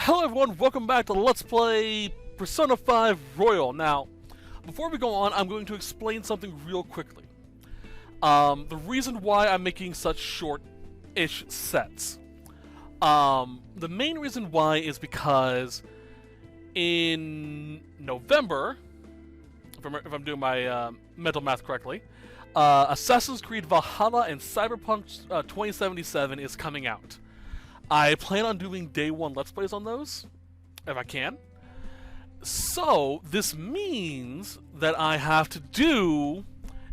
Hello everyone, welcome back to Let's Play Persona 5 Royal. Now, before we go on, I'm going to explain something real quickly. The reason why I'm making such short-ish sets. The main reason why is because in November, if I'm doing my mental math correctly, Assassin's Creed Valhalla and Cyberpunk 2077 is coming out. I plan on doing day one Let's Plays on those, if I can. So, this means that I have to do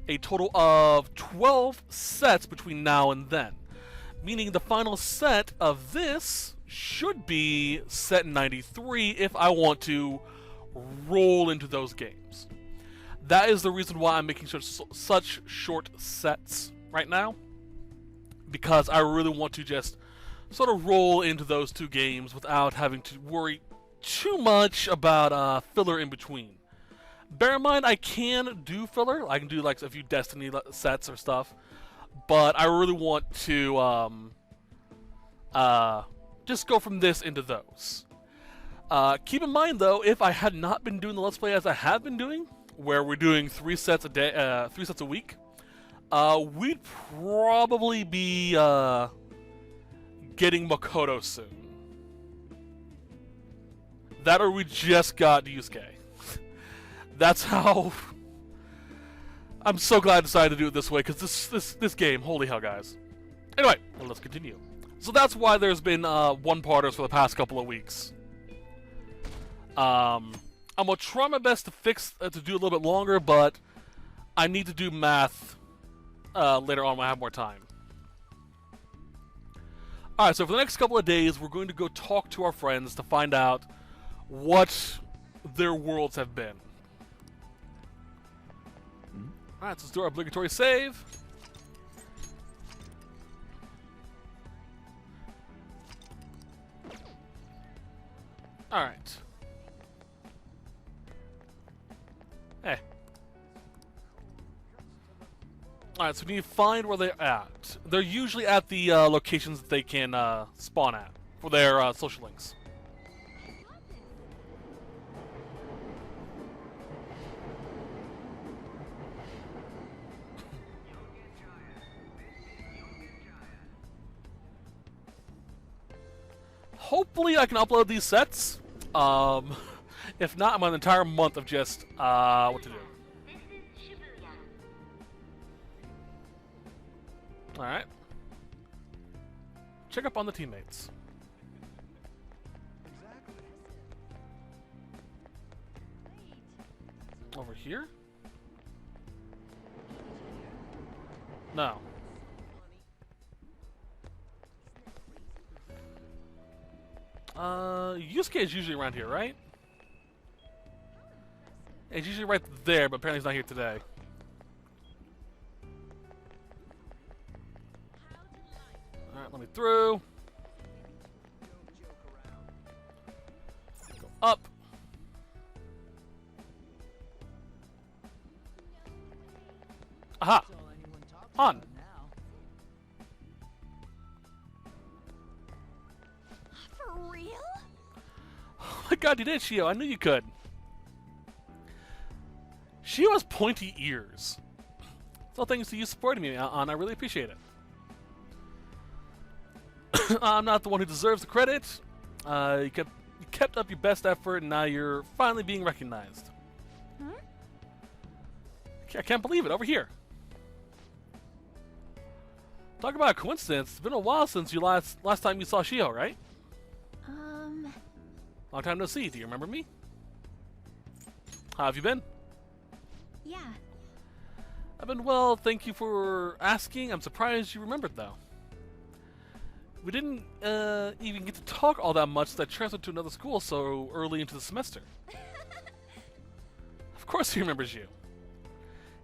a total of 12 sets between now and then. Meaning the final set of this should be set 93 if I want to roll into those games. That is the reason why I'm making such short sets right now. Because I really want to just sort of roll into those two games without having to worry too much about filler in between. Bear in mind, I can do filler. I can do like a few Destiny sets or stuff, but I really want to just go from this into those. Keep in mind though, if I had not been doing the Let's Play as I have been doing, where we're doing 3 sets a day, 3 sets a week, we'd probably be getting Makoto soon. That or we just got Yusuke. That's how... I'm so glad I decided to do it this way, because this game, holy hell, guys. Anyway, let's continue. So that's why there's been one-parters for the past couple of weeks. I'm gonna try my best to do a little bit longer, but I need to do math later on when I have more time. Alright, so for the next couple of days, we're going to go talk to our friends to find out what their worlds have been. Alright, so let's do our obligatory save. Alright. Hey. Alright, so we need to find where they're at. They're usually at the locations that they can spawn at for their social links. Hopefully I can upload these sets. If not, I'm on an entire month of just what to do. Alright. Check up on the teammates. Over here? No. Yusuke is usually around here, right? He's usually right there, but apparently he's not here today. Alright, let me through. Go up. Aha! On! For real? Oh my god, you did, Shio. I knew you could. Shio has pointy ears. It's all thanks to you supporting me on. I really appreciate it. I'm not the one who deserves the credit. You kept up your best effort, and now you're finally being recognized. Hmm? I can't believe it. Over here. Talk about a coincidence. It's been a while since you last time you saw Shio, right? Long time no see. Do you remember me? How have you been? Yeah. I've been well, thank you for asking. I'm surprised you remembered, though. We didn't even get to talk all that much that I transferred to another school so early into the semester. Of course he remembers you.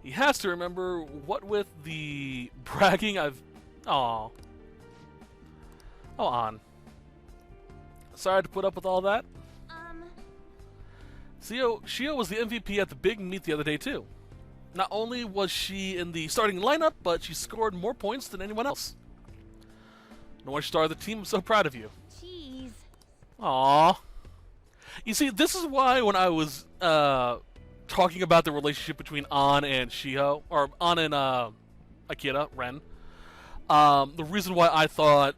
He has to remember, what with the bragging I've... Aw. Oh, on. Sorry to put up with all that. Shio was the MVP at the big meet the other day, too. Not only was she in the starting lineup, but she scored more points than anyone else. No one star of the team. I'm so proud of you. Jeez. Aww. You see, this is why when I was talking about the relationship between An and Shiho, or An and Akira, Ren, the reason why I thought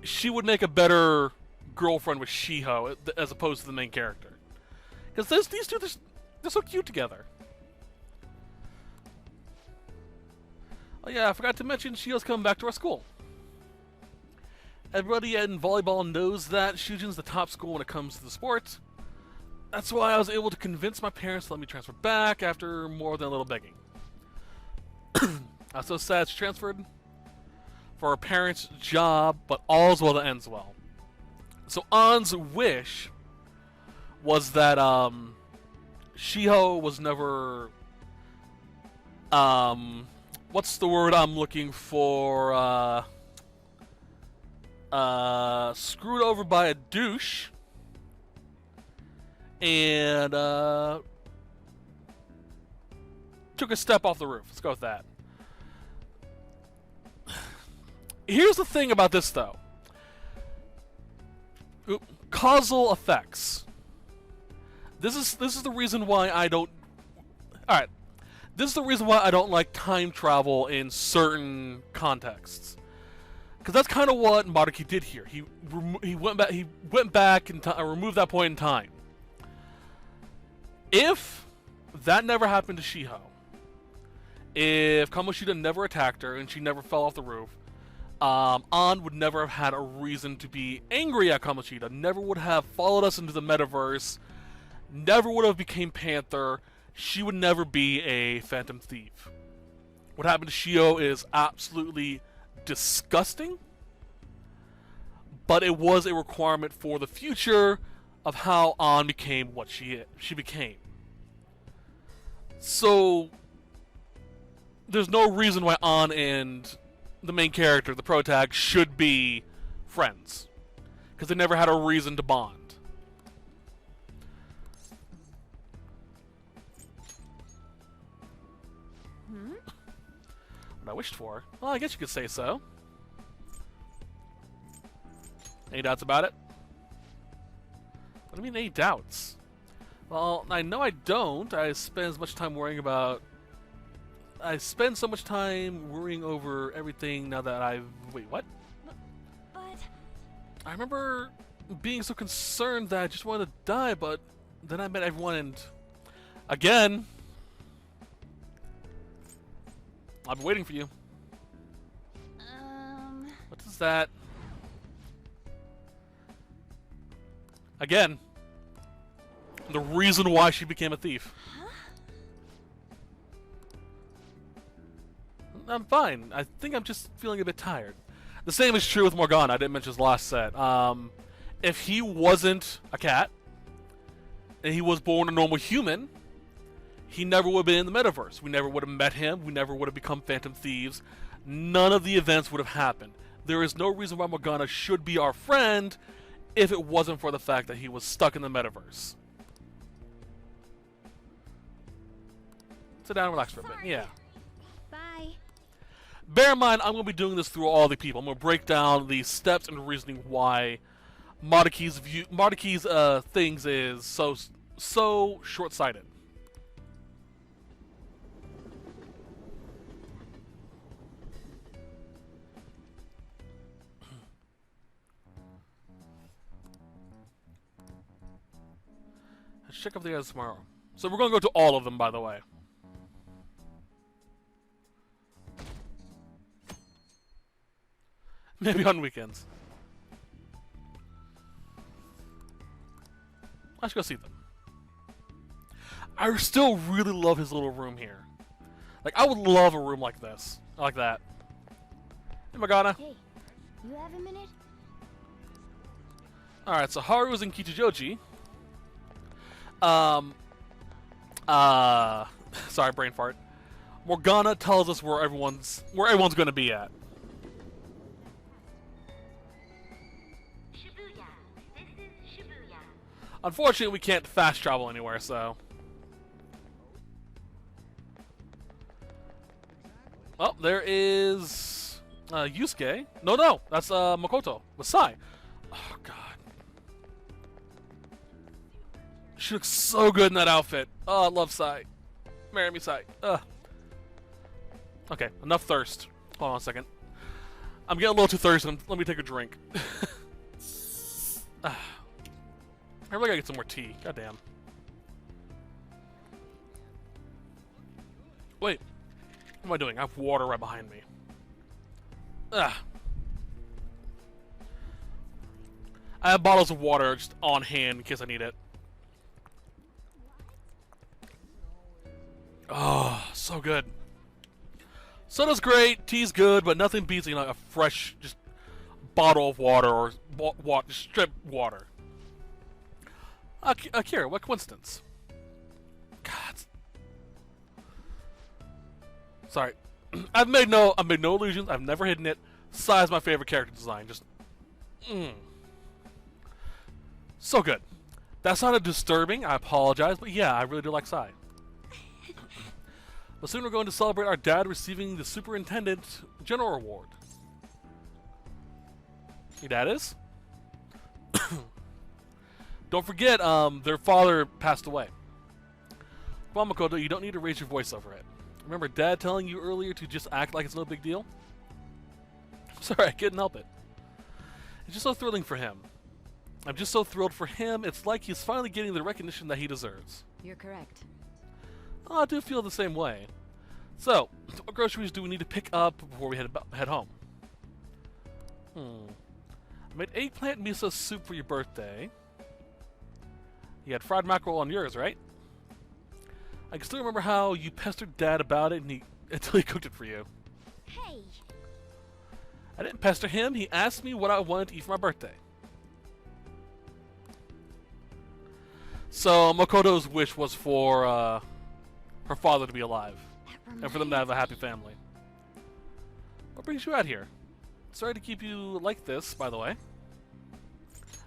she would make a better girlfriend with Shiho as opposed to the main character. Because these two, they're so cute together. Oh yeah, I forgot to mention Shiho's coming back to our school. Everybody in volleyball knows that Shujin's the top school when it comes to the sport. That's why I was able to convince my parents to let me transfer back after more than a little begging. I'm so sad she transferred for her parents' job, but all's well that ends well. So An's wish was that Shiho was never what's the word I'm looking for? Screwed over by a douche and took a step off the roof. Let's go with that. Here's the thing about this, though. Causal effects. This is the reason why I don't. All right, this is the reason why I don't like time travel in certain contexts. Because that's kind of what Maruki did here. He went back and removed that point in time. If that never happened to Shiho, if Kamoshida never attacked her and she never fell off the roof, An would never have had a reason to be angry at Kamoshida, never would have followed us into the metaverse, never would have became Panther, she would never be a Phantom Thief. What happened to Shiho is absolutely disgusting, but it was a requirement for the future of how An became what she became. So there's no reason why An and the main character, the protag, should be friends, because they never had a reason to bond. What I wished for? Well, I guess you could say so. Any doubts about it? What do you mean, any doubts? Well, I know I don't. I spend so much time worrying over everything now that I've... Wait, what? But... I remember being so concerned that I just wanted to die, but then I met everyone and... Again... I've been waiting for you. What is that? Again. The reason why she became a thief. Huh? I'm fine. I think I'm just feeling a bit tired. The same is true with Morgana. I didn't mention his last set. If he wasn't a cat, and he was born a normal human, he never would have been in the metaverse. We never would have met him. We never would have become Phantom Thieves. None of the events would have happened. There is no reason why Morgana should be our friend if it wasn't for the fact that he was stuck in the metaverse. Sit down and relax for a bit. Yeah. Bye. Bear in mind, I'm going to be doing this through all the people. I'm going to break down the steps and reasoning why Maruki's things is so short-sighted. Let's check up the others tomorrow. So we're going to go to all of them, by the way. Maybe on weekends. I should go see them. I still really love his little room here. Like, I would love a room like this. Like that. Hey, Morgana. Hey, you have a minute? Alright, so Haru's in Kichijoji. Sorry, brain fart. Morgana tells us where everyone's gonna be at. Shibuya. This is Shibuya. Unfortunately, we can't fast travel anywhere, so... Oh, there is... Yusuke. No, that's Makoto. With Sai. Oh, God. She looks so good in that outfit. Oh, I love Sai. Marry me, Sai. Okay, enough thirst. Hold on a second. I'm getting a little too thirsty. Let me take a drink. I really gotta get some more tea. Goddamn. Wait. What am I doing? I have water right behind me. I have bottles of water just on hand in case I need it. Oh, so good. Soda's great, tea's good, but nothing beats, you know, a fresh just bottle of water or just strip water. Akira, what coincidence? God. Sorry. I've made no illusions. I've never hidden it. Sai's my favorite character design. Just so good. That sounded disturbing. I apologize, but yeah, I really do like Sai. But soon we're going to celebrate our dad receiving the Superintendent General Award. Your dad is? Don't forget, their father passed away. Well, Makoto, you don't need to raise your voice over it. Remember Dad telling you earlier to just act like it's no big deal? Sorry, I couldn't help it. It's just so thrilling for him. I'm just so thrilled for him. It's like he's finally getting the recognition that he deserves. You're correct. Oh, I do feel the same way. So, what groceries do we need to pick up before we head home? I made eggplant miso soup for your birthday. You had fried mackerel on yours, right? I can still remember how you pestered Dad about it until he cooked it for you. Hey. I didn't pester him. He asked me what I wanted to eat for my birthday. So Makoto's wish was for her father to be alive and for them to have a happy family. What brings you out here? Sorry to keep you like this, by the way.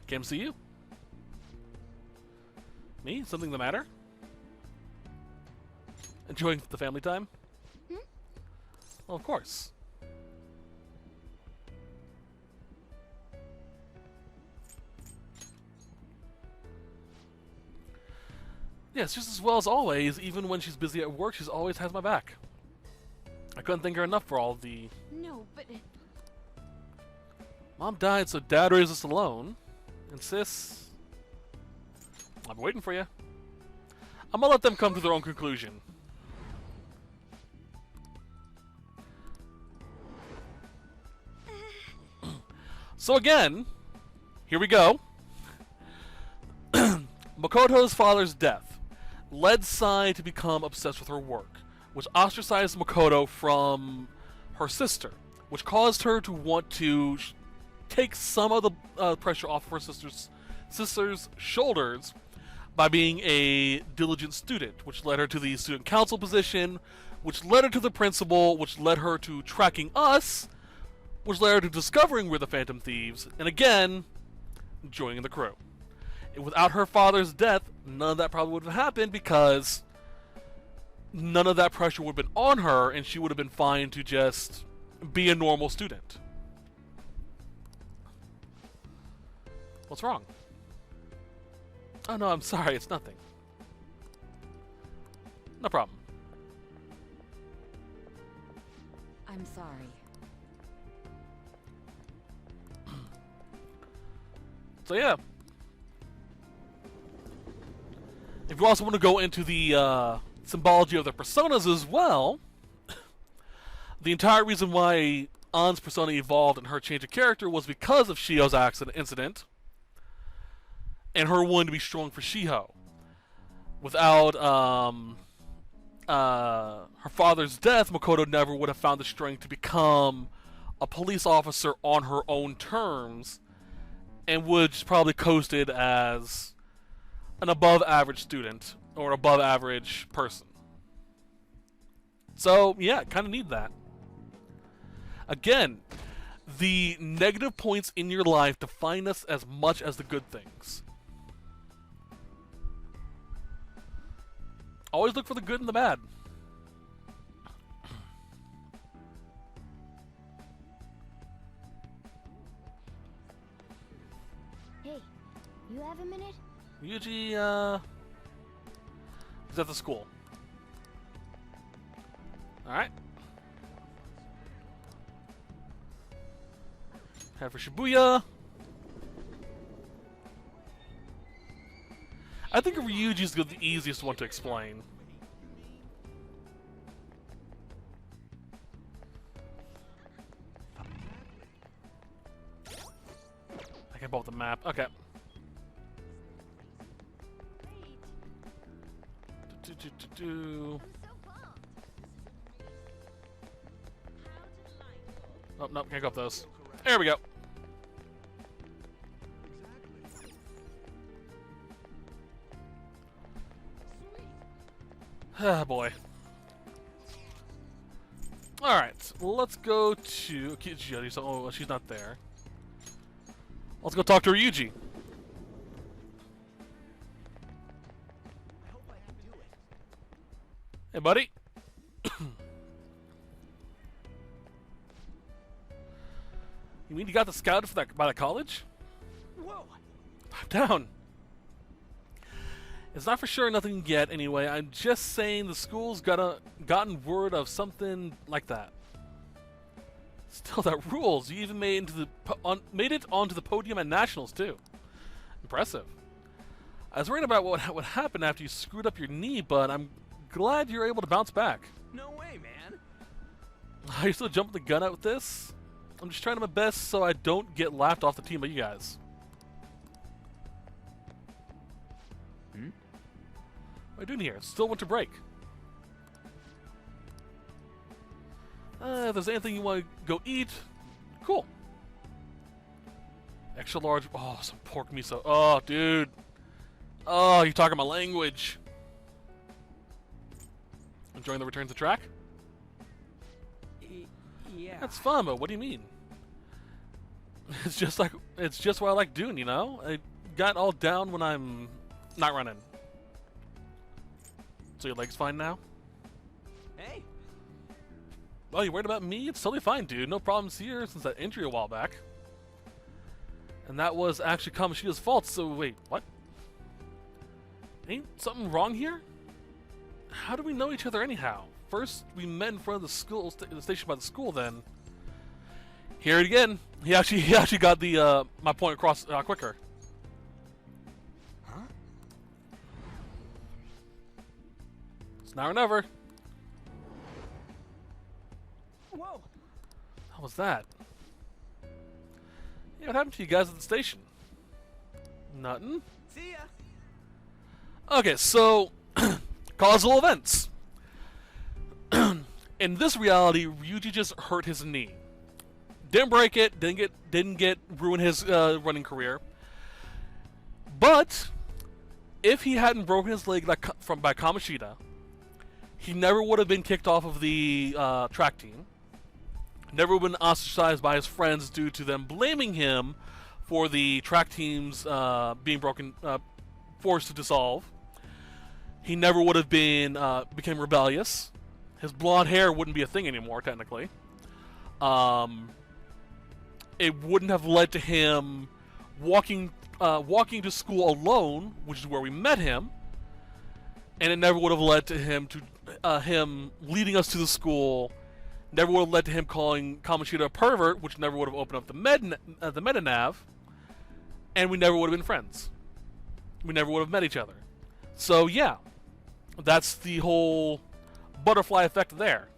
Came to see you. Me? Something the matter? Enjoying the family time? Well, of course. Yes, just as well as always. Even when she's busy at work, she always has my back. I couldn't thank her enough for all the... No, but... Mom died, so Dad raised us alone. And Sis... I'm waiting for you. I'm gonna let them come to their own conclusion. So again, here we go. Makoto's father's death led Sai to become obsessed with her work, which ostracized Makoto from her sister, which caused her to want to take some of the pressure off of her sister's shoulders by being a diligent student, which led her to the student council position, which led her to the principal, which led her to tracking us, which led her to discovering we're the Phantom Thieves, and again, joining the crew. And without her father's death, none of that probably would have happened because none of that pressure would have been on her, and she would have been fine to just be a normal student. What's wrong? Oh no, I'm sorry, it's nothing. No problem. I'm sorry. So yeah. If you also want to go into the symbology of the personas as well, the entire reason why An's persona evolved and her change of character was because of Shio's incident, and her wanting to be strong for Shiho. Without her father's death, Makoto never would have found the strength to become a police officer on her own terms, and would just probably coasted as an above-average student or above-average person. So, yeah, kind of need that. Again, the negative points in your life define us as much as the good things. Always look for the good and the bad. Hey, you have a minute? Yuji, He's at the school. Alright. Head for Shibuya. I think Ryuji's the easiest one to explain. I can pull up the map. Okay. Oh, no, can't go up those. There we go. Ah, boy. Alright, let's go to Kichi. So, oh, she's not there. Let's go talk to Ryuji. Hey, buddy. You mean you got the scouted for that by the college? Whoa! I'm down. It's not for sure nothing yet. Anyway, I'm just saying the school's gotten word of something like that. Still, that rules. You even made it onto the podium at nationals too. Impressive. I was worried about what would happen after you screwed up your knee, but I'm glad you're able to bounce back. No way, man. Are you still jumping the gun out with this? I'm just trying my best so I don't get laughed off the team by you guys. Hmm? What are you doing here? Still winter break. If there's anything you want to go eat, cool. Extra large. Oh, some pork miso. Oh, dude. Oh, you're talking my language. Enjoying the return to track? Yeah. That's fun, but what do you mean? It's just what I like doing, you know? I got all down when I'm not running. So your leg's fine now? Hey. Oh, you worried about me? It's totally fine, dude. No problems here since that injury a while back. And that was actually Kamoshida's fault, so wait, what? Ain't something wrong here? How do we know each other anyhow? First, we met in front of the school, the station by the school, then... Here it again. He actually got the, my point across quicker. Huh? It's now or never. Whoa! How was that? Yeah, what happened to you guys at the station? Nothing? See ya. Okay, so... causal events. In this reality, Ryuji just hurt his knee. Didn't break it, didn't ruin his running career. But if he hadn't broken his leg by Kamoshida, he never would have been kicked off of the track team. Never would have been ostracized by his friends due to them blaming him for the track teams being forced to dissolve. He never would have been became rebellious. His blonde hair wouldn't be a thing anymore, technically. It wouldn't have led to him walking to school alone, which is where we met him. And it never would have led to him him leading us to the school. Never would have led to him calling Kamoshida a pervert, which never would have opened up the meta nav. And we never would have been friends. We never would have met each other. So yeah, that's the whole butterfly effect there.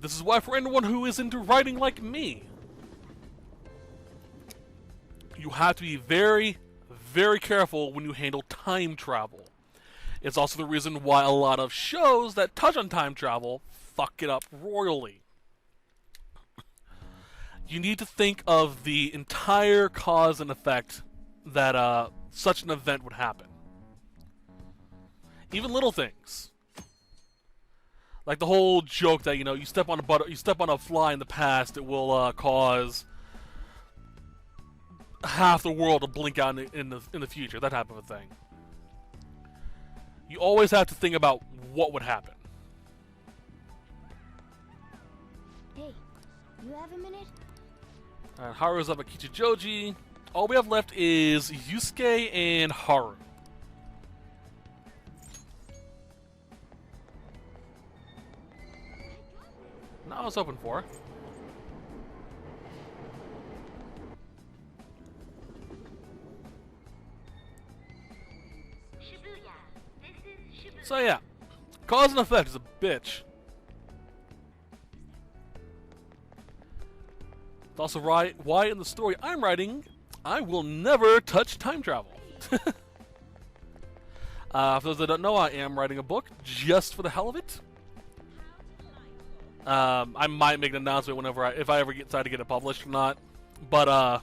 This is why for anyone who is into writing like me, you have to be very, very careful when you handle time travel. It's also the reason why a lot of shows that touch on time travel fuck it up royally. You need to think of the entire cause and effect that such an event would happen. Even little things, like the whole joke that you step on a fly in the past, it will cause half the world to blink out in the future. That type of a thing. You always have to think about what would happen. Hey, you have a minute? Haru's up at Kichijoji. all we have left is Yusuke and Haru. No, I was hoping for. Shibuya. This is Shibuya. So yeah, cause and effect is a bitch. It's also why in the story I'm writing, I will never touch time travel. For those that don't know, I am writing a book just for the hell of it. I might make an announcement whenever if I ever decide to get it published or not, but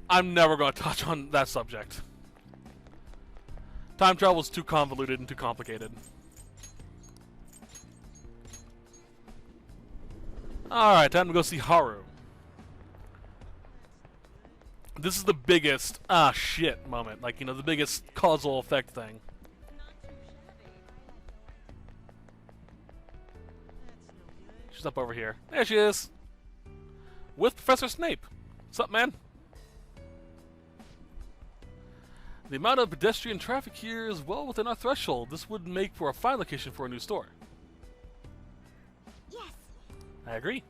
I'm never going to touch on that subject. Time travel is too convoluted and too complicated. Alright, time to go see Haru. This is the biggest, shit moment. Like, you know, the biggest causal effect thing. She's up over here. There she is. With Professor Snape. What's up, man? The amount of pedestrian traffic here is well within our threshold. This would make for a fine location for a new store. Yes. I agree.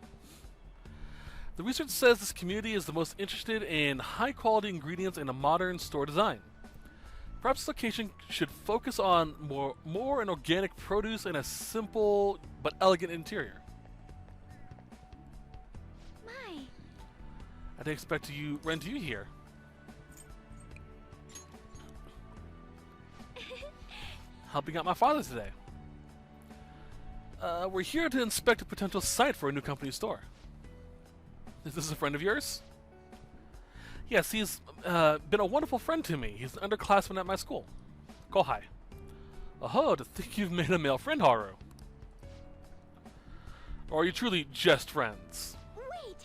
The research says this community is the most interested in high-quality ingredients in a modern store design. Perhaps this location should focus on more an organic produce and a simple but elegant interior. My. I didn't expect to run into you here. Helping out my father today. We're here to inspect a potential site for a new company store. Is this a friend of yours? Yes, he's been a wonderful friend to me. He's an underclassman at my school. Kohai. Oh, to think you've made a male friend, Haru. Or are you truly just friends? Wait.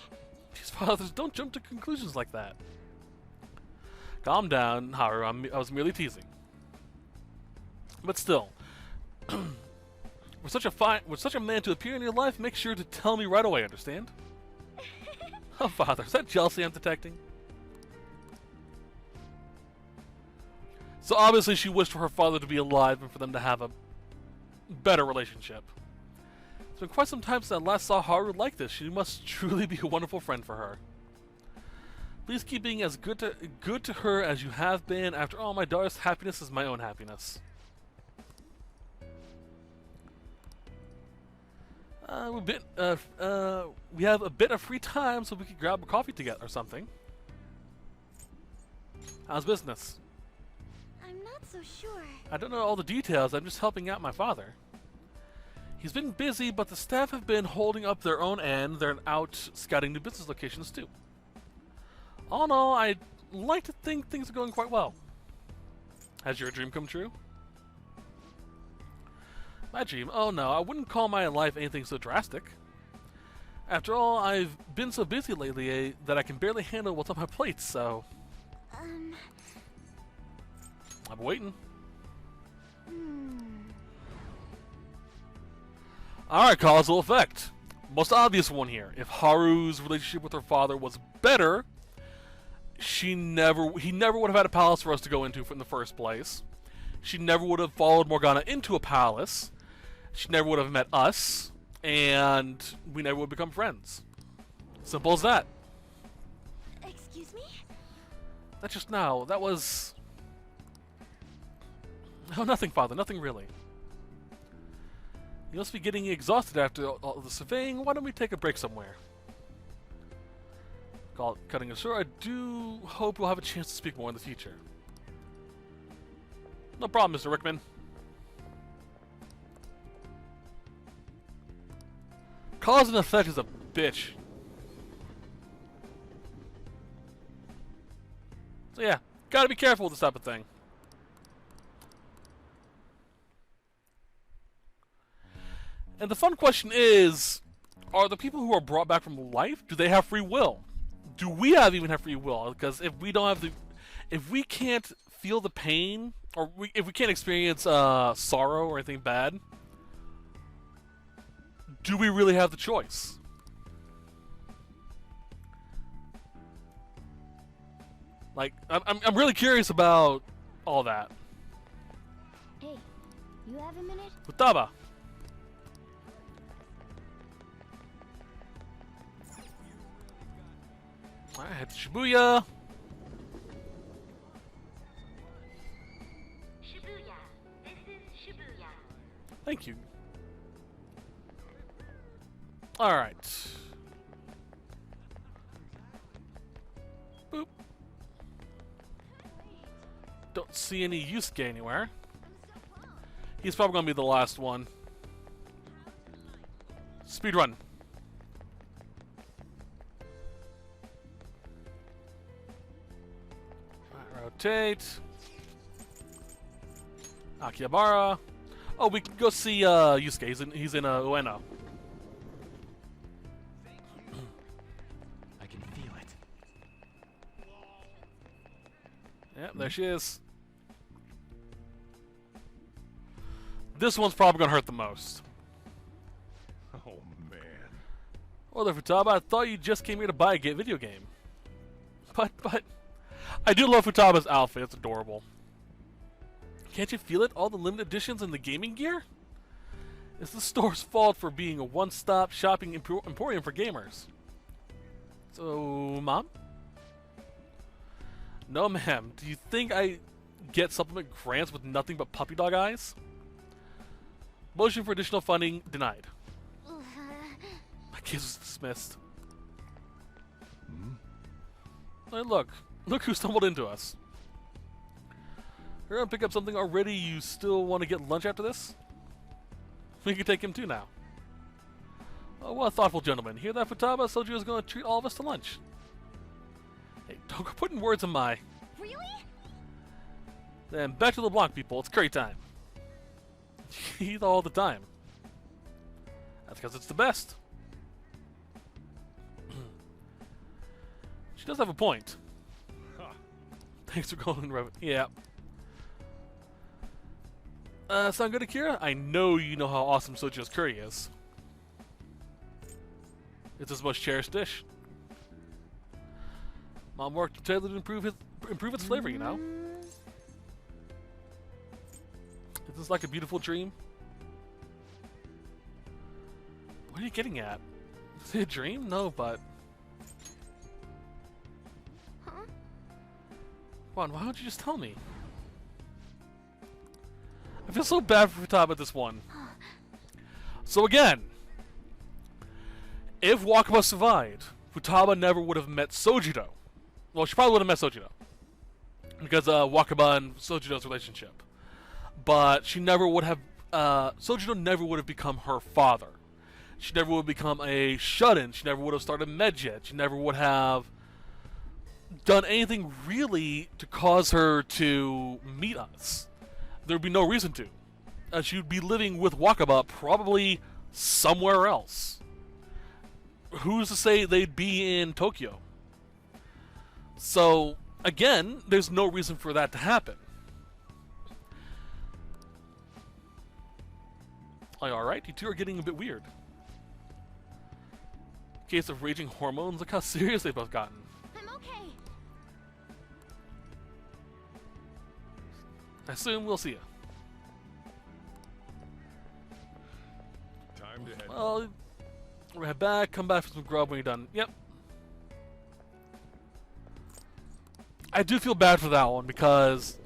These fathers don't jump to conclusions like that. Calm down, Haru. I was merely teasing. But still, with such a man to appear in your life, make sure to tell me right away. Understand? Oh, father, is that jealousy I'm detecting? So obviously, she wished for her father to be alive and for them to have a better relationship. It's been quite some time since I last saw Haru like this. She must truly be a wonderful friend for her. Please keep being as good to her as you have been. After all, my daughter's happiness is my own happiness. We have a bit of free time, so we could grab a coffee together or something. How's business? I'm not so sure. I don't know all the details. I'm just helping out my father. He's been busy, but the staff have been holding up their own end. They're out scouting new business locations too. All in all, I'd like to think things are going quite well. Has your dream come true? My dream? Oh no, I wouldn't call my life anything so drastic. After all, I've been so busy lately that I can barely handle what's on my plate, so... I'm waiting. Alright, causal effect. Most obvious one here. If Haru's relationship with her father was better, he never would have had a palace for us to go into in the first place. She never would have followed Morgana into a palace. She never would have met us, and we never would become friends. Simple as that. Excuse me? That's just now. That was... Oh, nothing, Father. Nothing really. You must be getting exhausted after all the surveying. Why don't we take a break somewhere? Cutting it short, I do hope we'll have a chance to speak more in the future. No problem, Mr. Rickman. Cause and effect is a bitch. So yeah, gotta be careful with this type of thing. And the fun question is, are the people who are brought back from life, do they have free will? Do we even have free will? Because if we don't have if we can't feel the pain, or if we can't experience sorrow or anything bad, do we really have the choice? Like, I'm really curious about all that. Hey, you have a minute? Futaba. Alright, head to Shibuya. Shibuya. This is Shibuya. Thank you. Alright. Boop. Don't see any Yusuke anywhere. He's probably gonna be the last one. Speedrun. Rotate. Akihabara. Oh, we can go see Yusuke. He's in Ueno. I can feel it. Yep, there she is. This one's probably gonna hurt the most. Oh man. Well, there, Futaba, I thought you just came here to buy a video game. But, I do love Futaba's outfit. It's adorable. Can't you feel it? All the limited editions and the gaming gear? It's the store's fault for being a one-stop shopping emporium for gamers. So, Mom? No, ma'am. Do you think I get supplement grants with nothing but puppy dog eyes? Motion for additional funding denied. My case was dismissed. Hey, look who stumbled into us. You're gonna pick up something already. You still want to get lunch after this? We can take him too now. Oh, what a thoughtful gentleman. Hear that, Futaba? Soju is gonna treat all of us to lunch. Hey, don't go putting words in my... Really? Then back to the block, people. It's curry time. Eat all the time. That's because it's the best. She does have a point. Thanks for going, Rev. Yeah. Sound good, Akira? I know you know how awesome Sojo's curry is. It's his most cherished dish. Mom worked to improve its flavor, you know. Is this like a beautiful dream? What are you getting at? Is it a dream? No, but... Huh? Come on, why don't you just tell me? I feel so bad for Futaba at this one. So again, if Wakaba survived, Futaba never would have met Sojiro. Well, she probably would have met Sojiro. Because Wakaba and Sojiro's relationship. But she never would have... Sojiro never would have become her father. She never would have become a shut-in. She never would have started Medjet. She never would have done anything really to cause her to meet us. There would be no reason to. She would be living with Wakaba probably somewhere else. Who's to say they'd be in Tokyo? So, again, there's no reason for that to happen. Are you alright? You two are getting a bit weird. Case of raging hormones, look how serious they've both gotten. I'm okay. I assume we'll see you. Time to head. Well, we'll head back, come back for some grub when you're done. Yep. I do feel bad for that one because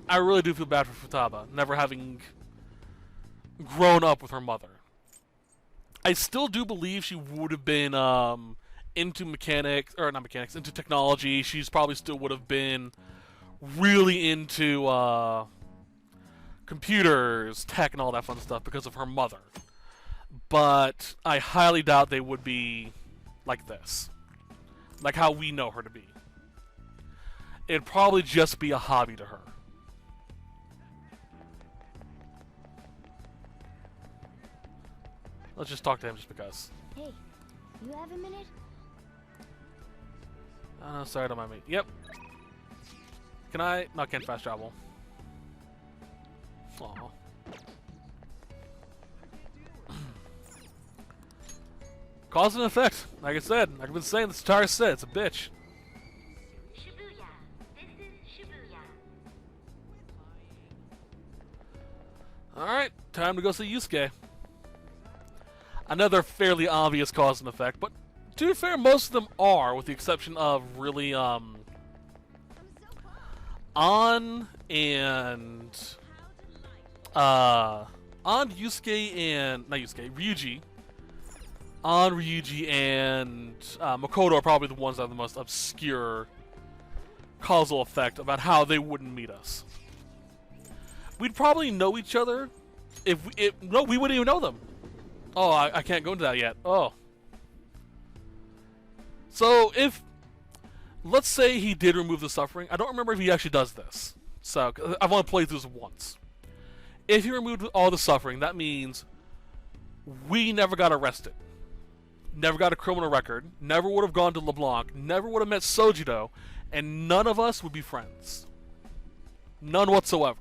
I really do feel bad for Futaba, never having grown up with her mother. I still do believe she would have been into mechanics, or not mechanics, into technology. She's probably still would have been really into computers, tech, and all that fun stuff because of her mother. But I highly doubt they would be like this. Like how we know her to be. It'd probably just be a hobby to her. Let's just talk to him just because. Hey, you have a minute? Sorry, don't mind me. Yep. Can I? No, I can't fast travel. Aww. Cause and effect. Like I said, like I've been saying this entire set, it's a bitch. Shibuya. Alright, time to go see Yusuke. Another fairly obvious cause and effect, but to be fair, most of them are, with the exception of really, An and, Yusuke and, not Yusuke, Ryuji. An, Ryuji, and Makoto are probably the ones that have the most obscure causal effect about how they wouldn't meet us. We'd probably know each other if no, we wouldn't even know them. Oh, I can't go into that yet. Oh. So, let's say he did remove the suffering. I don't remember if he actually does this. So, I've only played through this once. If he removed all the suffering, that means we never got arrested. Never got a criminal record. Never would have gone to LeBlanc. Never would have met Sojito. And none of us would be friends. None whatsoever.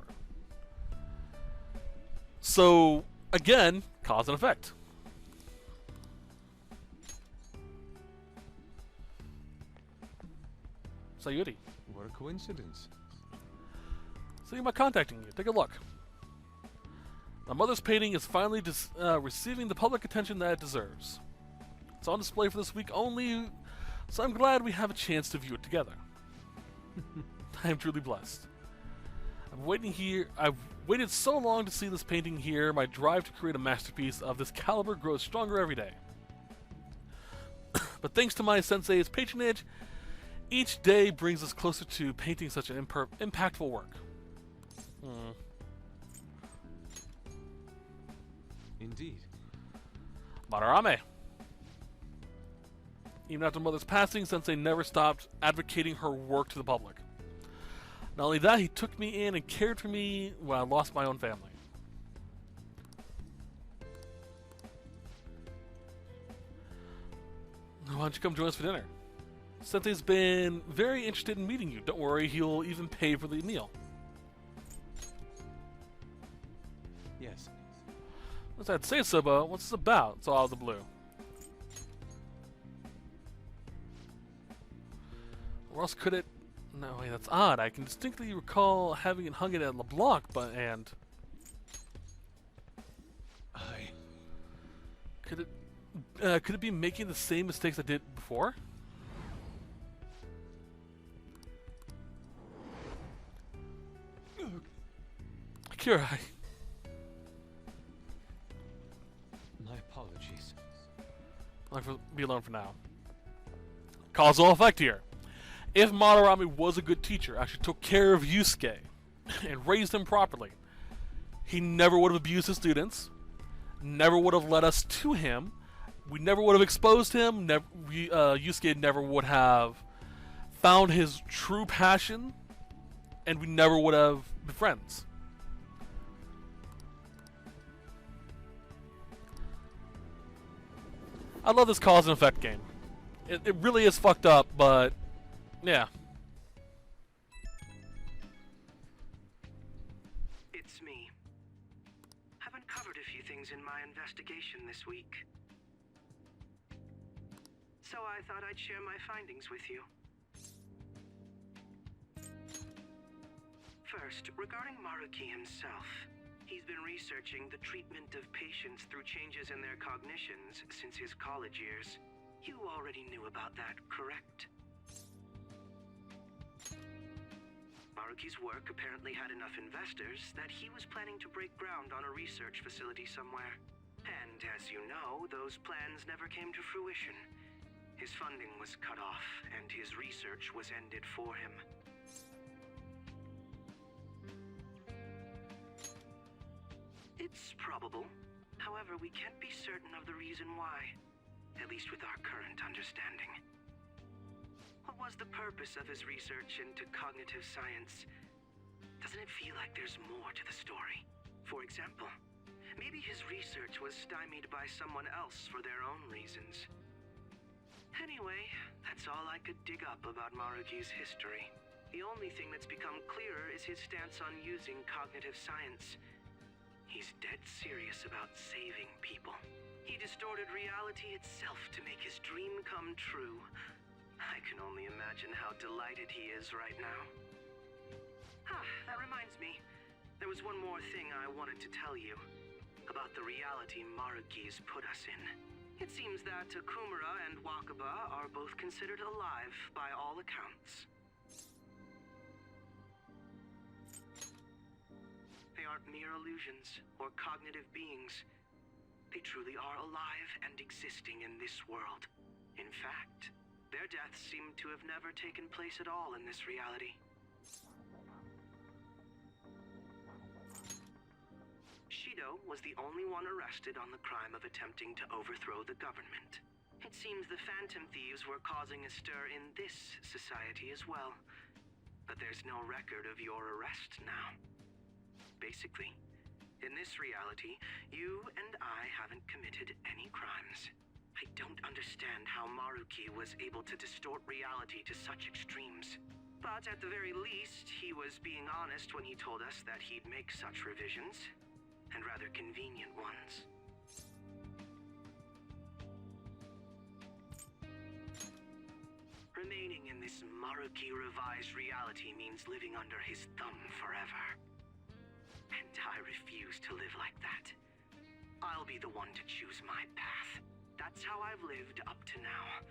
So, again, cause and effect. Sayuri. What a coincidence. Thinking about contacting you. Take a look. My mother's painting is finally receiving the public attention that it deserves. It's on display for this week only, so I'm glad we have a chance to view it together. I am truly blessed. I've waited so long to see this painting here. My drive to create a masterpiece of this caliber grows stronger every day. But thanks to my sensei's patronage, each day brings us closer to painting such an impactful work. Indeed. Madarame. Even after Mother's passing, Sensei never stopped advocating her work to the public. Not only that, he took me in and cared for me when I lost my own family. Why don't you come join us for dinner? Sensei's been very interested in meeting you. Don't worry, he'll even pay for the meal. Yes. What's that say so, but what's this about? It's all out of the blue. Or else could it... No, wait, that's odd. I can distinctly recall having it hung it at LeBlanc, but... and... Could it be making the same mistakes I did before? Akira, My apologies. be alone for now. Causal effect here. If Madarame was a good teacher, actually took care of Yusuke, and raised him properly, he never would have abused his students, never would have led us to him, we never would have exposed him, Yusuke never would have found his true passion, and we never would have been friends. I love this cause and effect game. It really is fucked up, but yeah. It's me. I've uncovered a few things in my investigation this week. So I thought I'd share my findings with you. First, regarding Maruki himself. He's been researching the treatment of patients through changes in their cognitions since his college years. You already knew about that, correct? Maruki's work apparently had enough investors that he was planning to break ground on a research facility somewhere. And as you know, those plans never came to fruition. His funding was cut off, and his research was ended for him. It's probable. However, we can't be certain of the reason why. At least with our current understanding. What was the purpose of his research into cognitive science? Doesn't it feel like there's more to the story? For example, maybe his research was stymied by someone else for their own reasons. Anyway, that's all I could dig up about Maruki's history. The only thing that's become clearer is his stance on using cognitive science. He's dead serious about saving people. He distorted reality itself to make his dream come true. I can only imagine how delighted he is right now. That reminds me. There was one more thing I wanted to tell you about the reality Maruki's put us in. It seems that Akumura and Wakaba are both considered alive by all accounts. They aren't mere illusions or cognitive beings. They truly are alive and existing in this world. In fact, their deaths seem to have never taken place at all in this reality. Shido was the only one arrested on the crime of attempting to overthrow the government. It seems the Phantom Thieves were causing a stir in this society as well. But there's no record of your arrest now. Basically, in this reality, you and I haven't committed any crimes. I don't understand how Maruki was able to distort reality to such extremes. But at the very least, he was being honest when he told us that he'd make such revisions, and rather convenient ones. Remaining in this Maruki revised reality means living under his thumb forever. And I refuse to live like that. I'll be the one to choose my path. That's how I've lived up to now.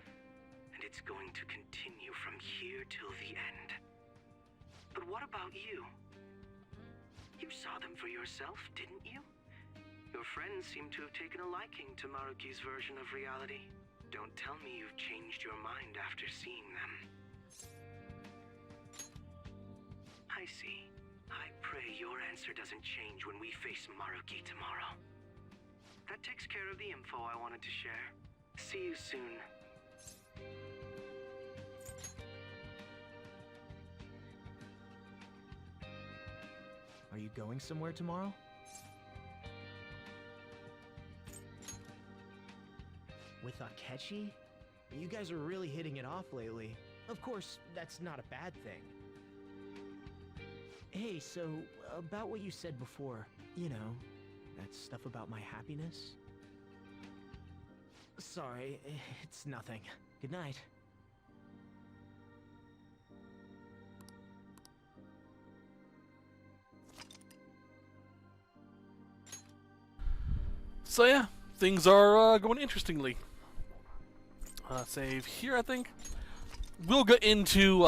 And it's going to continue from here till the end. But what about you? You saw them for yourself, didn't you? Your friends seem to have taken a liking to Maruki's version of reality. Don't tell me you've changed your mind after seeing them. I see. I pray your answer doesn't change when we face Maruki tomorrow. That takes care of the info I wanted to share. See you soon. Are you going somewhere tomorrow? With Akechi? You guys are really hitting it off lately. Of course, that's not a bad thing. Hey, so, about what you said before, you know, that stuff about my happiness? Sorry, it's nothing. Good night. So yeah, things are going interestingly. Save here, I think. We'll get into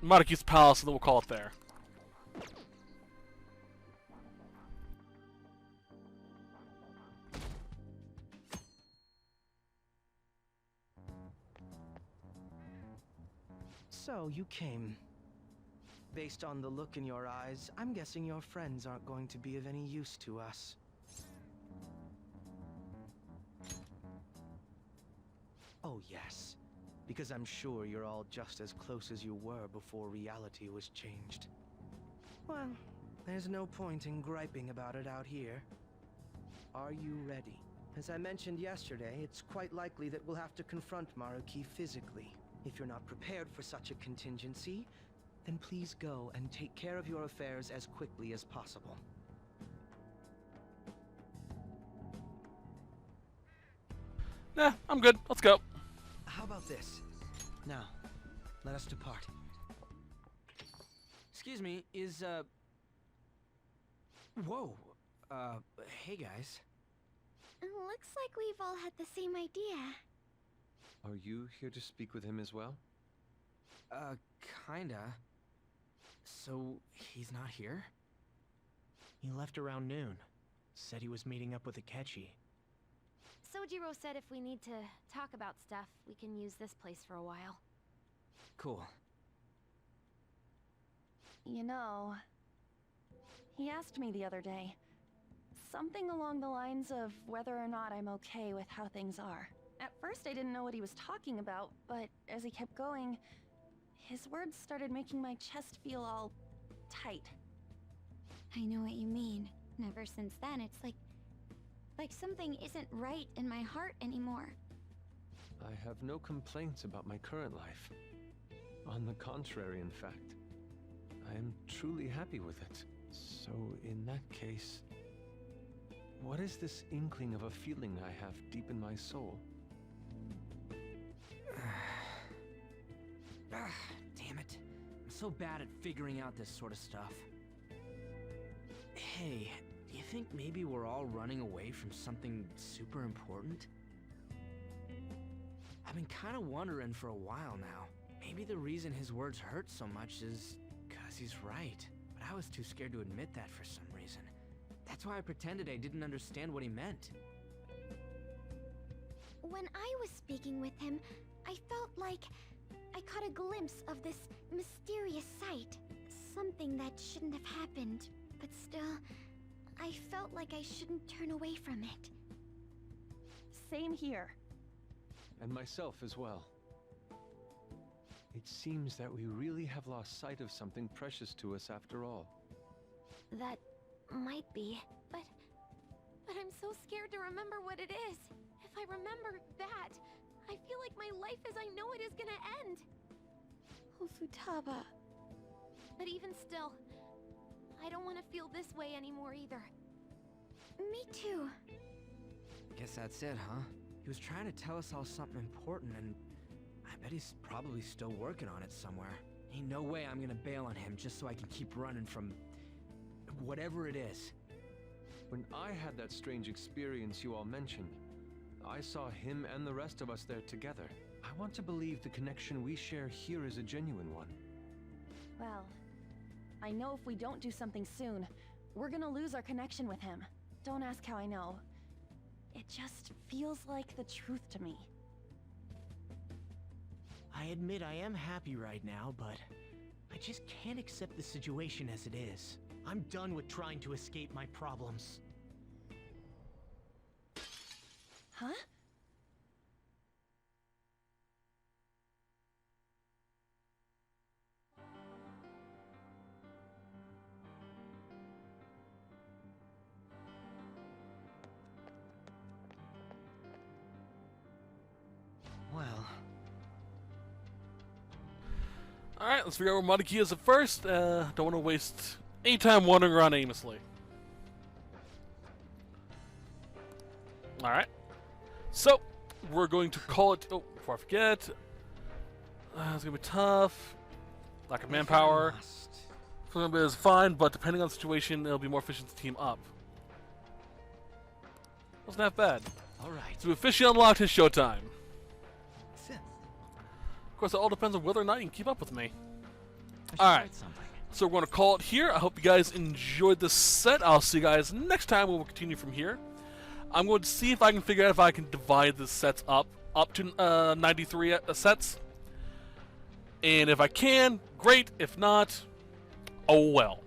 Maruki's palace, and then we'll call it there. So, you came. Based on the look in your eyes, I'm guessing your friends aren't going to be of any use to us. Oh yes, because I'm sure you're all just as close as you were before reality was changed. Well, there's no point in griping about it out here. Are you ready? As I mentioned yesterday, it's quite likely that we'll have to confront Maruki physically. If you're not prepared for such a contingency, then please go and take care of your affairs as quickly as possible. Nah, I'm good. Let's go. How about this? Now, let us depart. Excuse me, Whoa. Hey guys. Looks like we've all had the same idea. Are you here to speak with him as well? Kinda. So, he's not here? He left around noon. Said he was meeting up with Akechi. Sojiro said if we need to talk about stuff, we can use this place for a while. Cool. You know, he asked me the other day. Something along the lines of whether or not I'm okay with how things are. At first I didn't know what he was talking about, but as he kept going, his words started making my chest feel all tight. I know what you mean. And ever since then, it's like something isn't right in my heart anymore. I have no complaints about my current life. On the contrary, in fact. I am truly happy with it. So, in that case, what is this inkling of a feeling I have deep in my soul? Damn it. I'm so bad at figuring out this sort of stuff. Hey, do you think maybe we're all running away from something super important? I've been kind of wondering for a while now. Maybe the reason his words hurt so much is 'cause he's right. But I was too scared to admit that for some reason. That's why I pretended I didn't understand what he meant. When I was speaking with him, I felt like I caught a glimpse of this mysterious sight. Something that shouldn't have happened, but still, I felt like I shouldn't turn away from it. Same here. And myself as well. It seems that we really have lost sight of something precious to us after all. That might be, but I'm so scared to remember what it is. If I remember that, I feel like my life as I know it is gonna end. Oh, Futaba. But even still, I don't want to feel this way anymore either. Me too. Guess that's it, huh? He was trying to tell us all something important, and I bet he's probably still working on it somewhere. Ain't no way I'm gonna bail on him just so I can keep running from whatever it is. When I had that strange experience you all mentioned, I saw him and the rest of us there together. I want to believe the connection we share here is a genuine one. Well, I know if we don't do something soon, we're gonna lose our connection with him. Don't ask how I know. It just feels like the truth to me. I admit I am happy right now, but I just can't accept the situation as it is. I'm done with trying to escape my problems. Huh? Well, Alright, let's figure out where Monarchy is at first. Don't want to waste any time wandering around aimlessly. Alright. So, we're going to call it... Oh, before I forget. It's going to be tough. Lack of manpower. Some of it is fine, but depending on the situation, it'll be more efficient to team up. Wasn't that bad. alright. So we officially unlocked his showtime. Of course, it all depends on whether or not you can keep up with me. Alright, so we're going to call it here. I hope you guys enjoyed this set. I'll see you guys next time. We will continue from here. I'm going to see if I can figure out if I can divide the sets up to 93 sets. And if I can, great. If not, oh well.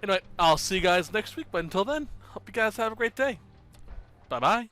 Anyway, I'll see you guys next week. But until then, hope you guys have a great day. Bye-bye.